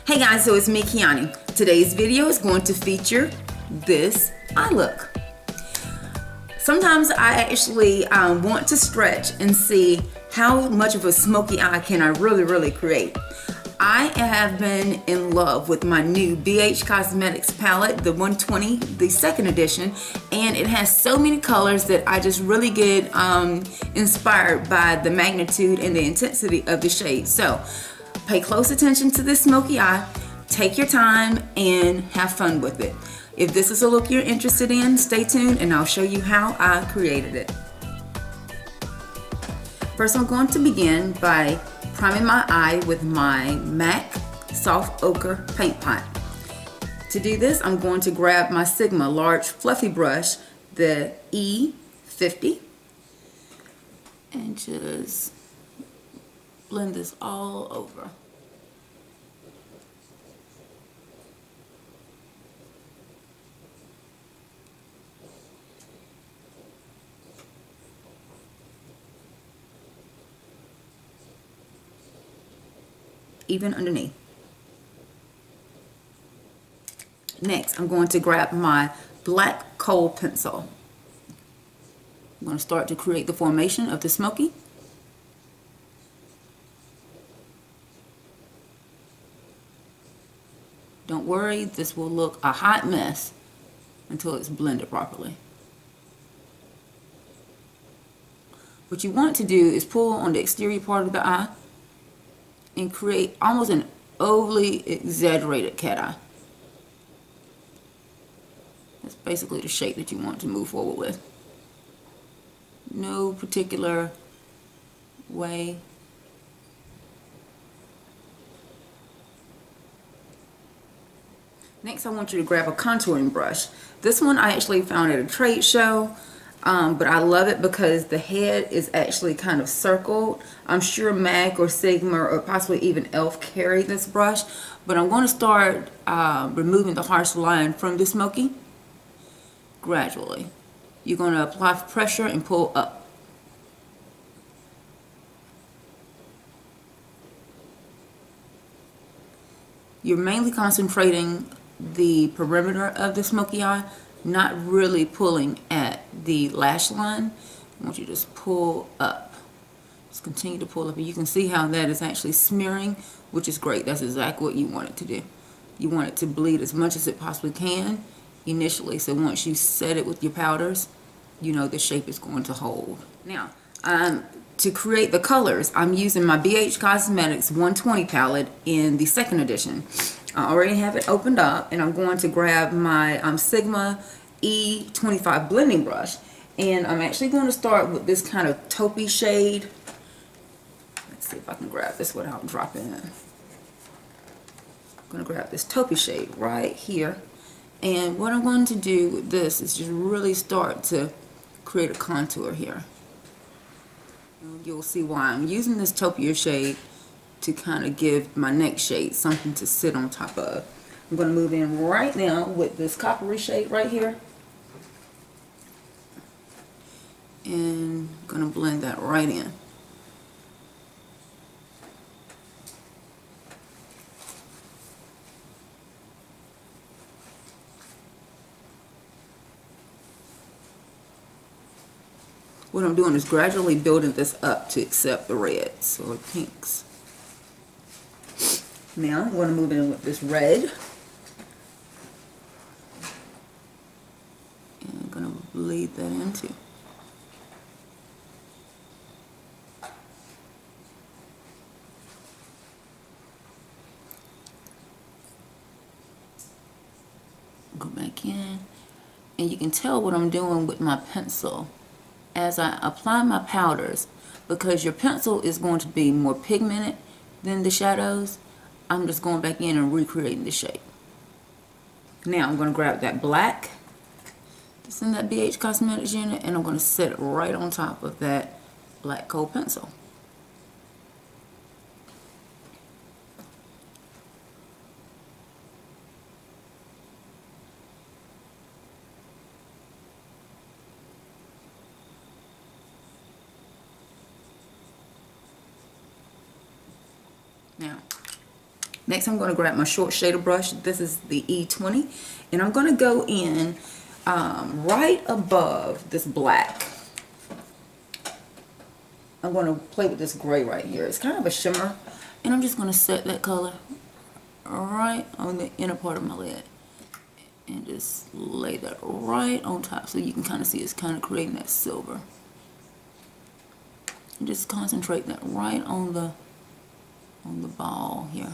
Hey guys, so it's me, Kiani. Today's video is going to feature this eye look. Sometimes I actually want to stretch and see how much of a smoky eye can I really create. I have been in love with my new BH Cosmetics palette, the 120, the second edition, and it has so many colors that I just really get inspired by the magnitude and the intensity of the shade. So pay close attention to this smoky eye, take your time, and have fun with it. If this is a look you're interested in, stay tuned and I'll show you how I created it. First, I'm going to begin by priming my eye with my MAC Soft Ochre Paint Pot. To do this, I'm going to grab my Sigma large fluffy brush, the E50, and just blend this all over. Even underneath. Next, I'm going to grab my black Kohl pencil. I'm going to start to create the formation of the smoky. Don't worry, this will look a hot mess until it's blended properly. What you want to do is pull on the exterior part of the eye and create almost an overly exaggerated cat eye. That's basically the shape that you want to move forward with. No particular way. Next, I want you to grab a contouring brush. This one I actually found at a trade show. But I love it because the head is actually kind of circled. I'm sure MAC or Sigma or possibly even e.l.f. carry this brush, but I'm going to start removing the harsh line from the smoky gradually. You're going to apply pressure and pull up. You're mainly concentrating the perimeter of the smoky eye, not really pulling at the lash line. I want you to just pull up. Just continue to pull up, and you can see how that is actually smearing, which is great. That's exactly what you want it to do. You want it to bleed as much as it possibly can initially, so once you set it with your powders, you know the shape is going to hold. Now, to create the colors, I'm using my BH Cosmetics 120 palette in the second edition. I already have it opened up, and I'm going to grab my Sigma E25 blending brush, and I'm actually going to start with this kind of taupey shade. Let's see if I can grab this without dropping it. I'm going to grab this taupey shade right here, and what I'm going to do with this is just really start to create a contour here. You'll see why I'm using this taupier shade to kind of give my next shade something to sit on top of. I'm going to move in right now with this coppery shade right here, and I'm going to blend that right in. What I'm doing is gradually building this up to accept the reds or pinks. Now I'm going to move in with this red. And I'm going to bleed that into. Go back in. And you can tell what I'm doing with my pencil as I apply my powders, because your pencil is going to be more pigmented than the shadows. I'm just going back in and recreating the shape. Now I'm going to grab that black that's in that BH Cosmetics unit, and I'm going to set it right on top of that black Kohl pencil. Now, Next, I'm going to grab my short shader brush. This is the E20. And I'm going to go in right above this black. I'm going to play with this gray right here. It's kind of a shimmer. And I'm just going to set that color right on the inner part of my lid. And just lay that right on top so you can kind of see it's kind of creating that silver. And just concentrate that right on the ball here.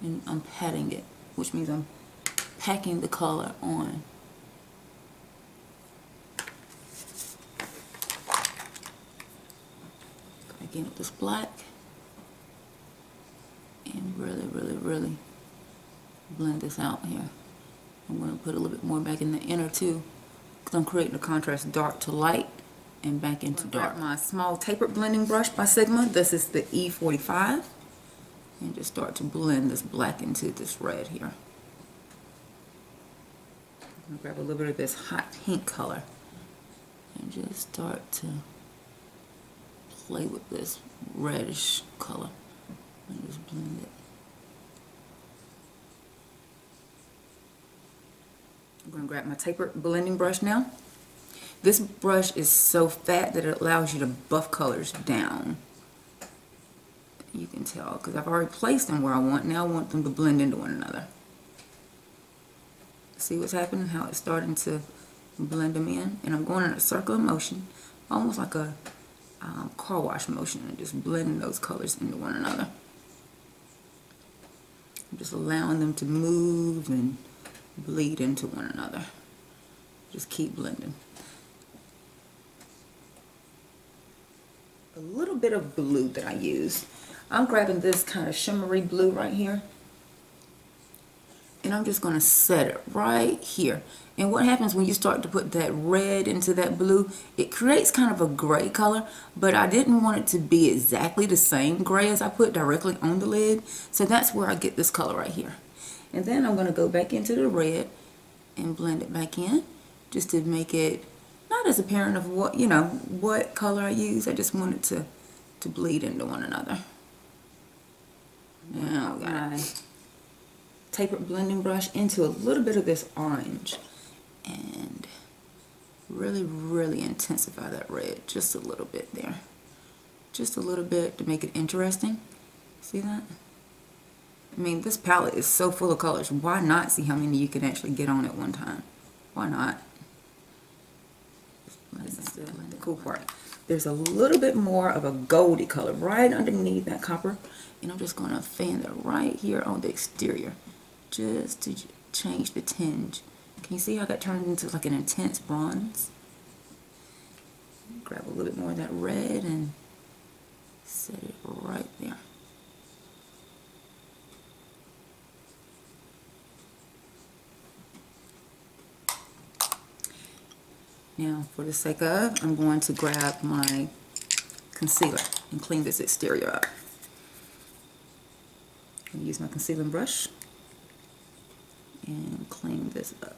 And I'm patting it, which means I'm packing the color on. Again with this black. And really blend this out here. I'm going to put a little bit more back in the inner too, because I'm creating a contrast dark to light and back into dark. My small tapered blending brush by Sigma. This is the E45. And just start to blend this black into this red here. I'm going to grab a little bit of this hot pink color and just start to play with this reddish color and just blend it. I'm going to grab my tapered blending brush now. This brush is so fat that it allows you to buff colors down. You can tell because I've already placed them where I want. Now I want them to blend into one another. See what's happening? How it's starting to blend them in. And I'm going in a circular motion, almost like a car wash motion, and just blending those colors into one another. I'm just allowing them to move and bleed into one another. Just keep blending. A little bit of blue that I use. I'm grabbing this kind of shimmery blue right here. And I'm just going to set it right here. And what happens when you start to put that red into that blue, it creates kind of a gray color, but I didn't want it to be exactly the same gray as I put directly on the lid. So that's where I get this color right here. And then I'm going to go back into the red and blend it back in just to make it not as apparent of what, you know, what color I use. I just want it to bleed into one another. Now I got my tapered blending brush into a little bit of this orange and really intensify that red just a little bit there. Just a little bit to make it interesting. See that? I mean, this palette is so full of colors. Why not see how many you can actually get on at one time? Why not? This is the cool part. There's a little bit more of a goldy color right underneath that copper. And I'm just going to fan that right here on the exterior. Just to change the tinge. Can you see how that turned into like an intense bronze? Grab a little bit more of that red and set it right there. Now, for the sake of, I'm going to grab my concealer and clean this exterior up. I'm going to use my concealing brush and clean this up.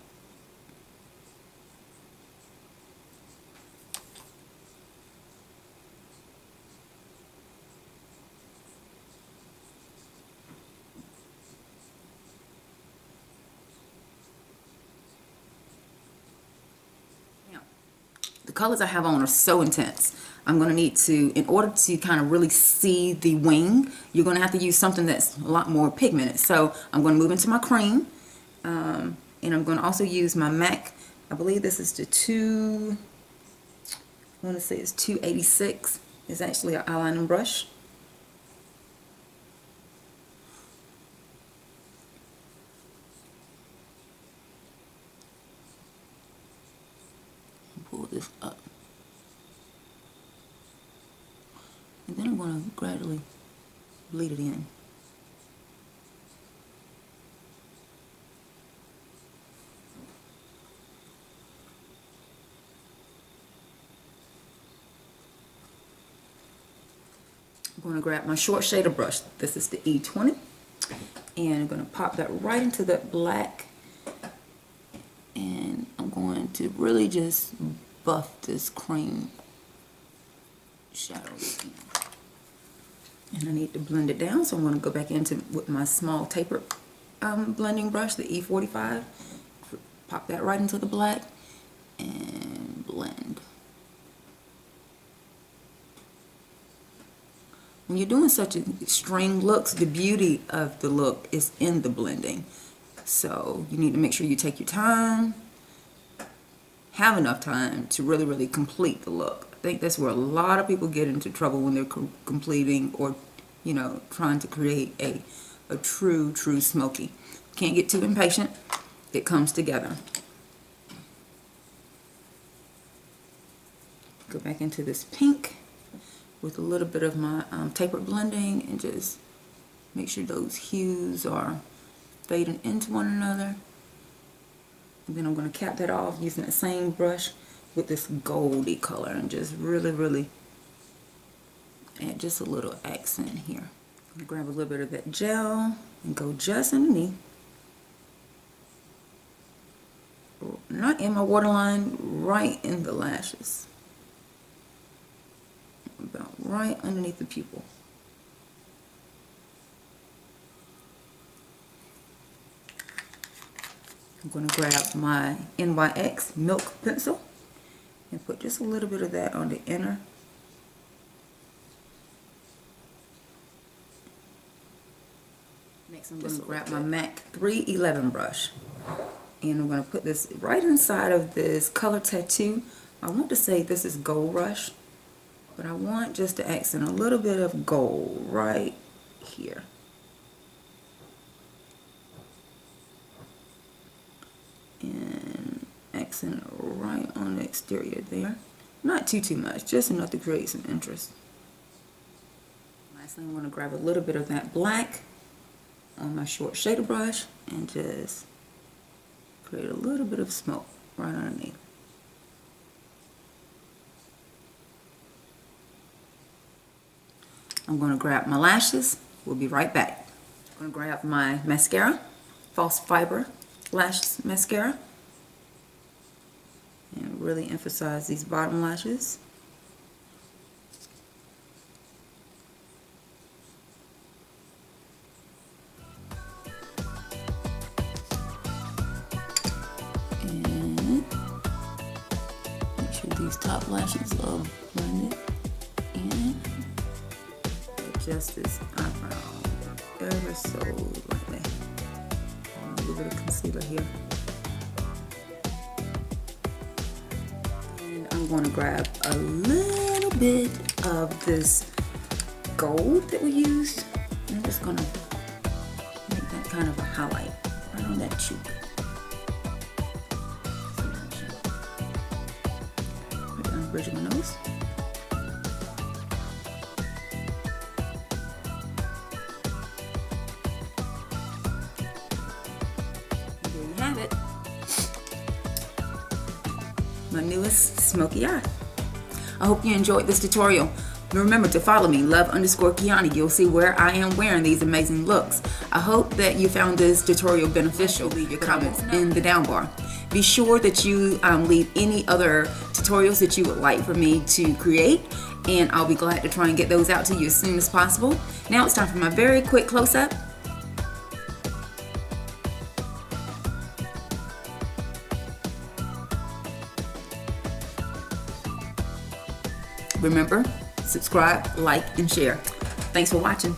The colors I have on are so intense. I'm going to need to, in order to kind of really see the wing, you're going to have to use something that's a lot more pigmented. So I'm going to move into my cream. And I'm going to also use my MAC. I believe this is the I want to say it's 286. It's actually an eyeliner brush. Pull this up. And then I'm going to gradually bleed it in. I'm going to grab my short shader brush. This is the E20. And I'm going to pop that right into that black. And I'm going to really just buff this cream shadow. And I need to blend it down, so I'm going to go back into with my small tapered blending brush, the E45. Pop that right into the black and blend. When you're doing such extreme looks, the beauty of the look is in the blending. So you need to make sure you take your time, have enough time to really, really complete the look. I think that's where a lot of people get into trouble when they're completing or, you know, trying to create a true smoky. Can't get too impatient. It comes together. Go back into this pink with a little bit of my tapered blending and just make sure those hues are fading into one another. And then I'm going to cap that off using the same brush with this goldy color and just really, really add just a little accent here. I'm going to grab a little bit of that gel and go just underneath. Not in my waterline, right in the lashes. About right underneath the pupil. I'm going to grab my NYX Milk Pencil and put just a little bit of that on the inner. Next I'm going to grab my MAC 311 brush and I'm going to put this right inside of this color tattoo. I want to say this is Gold Rush, but I want just to accent a little bit of gold right here. And accent right on the exterior there. Not too much, just enough to create some interest. Lastly, I'm going to grab a little bit of that black on my short shader brush and just create a little bit of smoke right underneath. I'm going to grab my lashes. We'll be right back. I'm going to grab my mascara, False Fiber Lash Mascara, and really emphasize these bottom lashes. And make sure these top lashes are blended in. Adjust this eyebrow ever so lightly. A little bit of concealer here. And I'm going to grab a little bit of this gold that we used. And I'm just going to make that kind of a highlight right on that cheek. Right down the bridge of my nose. Have it. My newest smoky eye. I hope you enjoyed this tutorial. Remember to follow me, love_Kiani. You'll see where I am wearing these amazing looks. I hope that you found this tutorial beneficial. Leave your comments in the down bar. Be sure that you leave any other tutorials that you would like for me to create, and I'll be glad to try and get those out to you as soon as possible. Now it's time for my very quick close-up. Remember, subscribe, like, and share. Thanks for watching.